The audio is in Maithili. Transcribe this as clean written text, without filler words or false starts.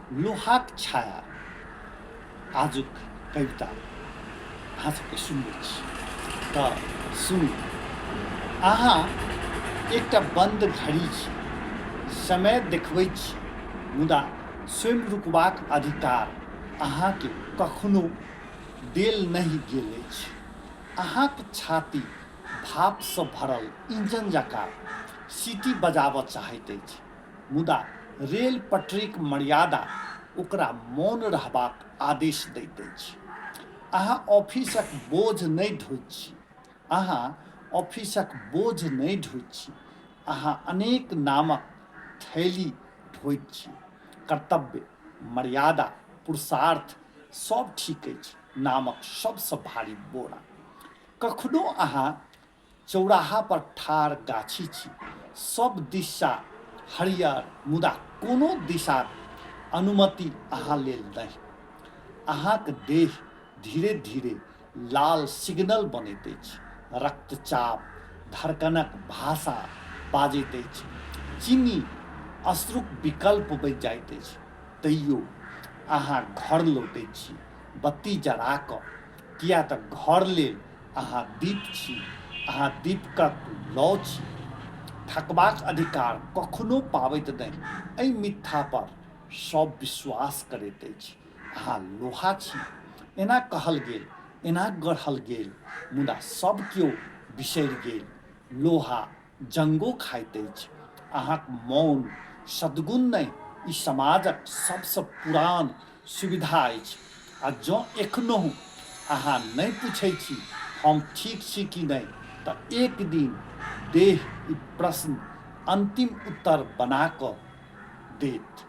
लोहाक छाया आजुक कविता अहाँ सबके सुनबै छी तऽ सुनू। अहाँ एकटा बंद घड़ी छी, समय देखबै छी, मुदा स्वयं रुकबाक अधिकार अहाँके कखनो देल नहि गेल अछि। अहाँक छाती भापसँ भरल इंजन जकाँ सीटी बजाबऽ चाहैत अछि, मुदा रेल पटरीक मर्यादा ओकरा मौन रहबाक आदेश दैत अछि। अहाँ ऑफिसक बोझ नहि ढोइत छी, अहाँ ऑफिसक बोझ नहि ढोइत छी, अहाँ अनेक नामक थैली ढोइत छी। कर्तव्य, मर्यादा, पुरुषार्थ सब ठीक अछि, नामक सबसँ भारी बोरा। कखनो अहाँ चौराहा पर ठाढ़ गाछी छी, सब दिशा हरियर, मुदा कोनो दिशाक अनुमति अहाँ लेल नहि। अहाँक देह धीरे धीरे लाल सिग्नल बनैत अछि, रक्तचाप धड़कनक भाषा बाजैत अछि, चीनी अश्रुक विकल्प बनि जाइत अछि। तैयो अहाँ घर लौटैत छी बत्ती जरा कऽ, किया तऽ घर लेल अहाँ दीप छी, अहाँ दीपकक लौ छी। थकबाक अधिकार कखनो पाबैत नहि, एहि मिथ्या पर सब विश्वास करैत अछि। अहाँ लोहा छी, एना कहल गेल, एना गढ़ल गेल, मुदा सब केओ बिसरि गेल। लोहा जंगो खाइत अछि। अहाँक मौन सद्गुण नहि, ई समाजक सबसँ पुरान सुविधा अछि। आ जँ एखनहु अहाँ नहि पूछै छी हम ठीक छी कि नहि, तऽ एक दिन देह ई प्रश्न अंतिम उत्तर बना कऽ देत।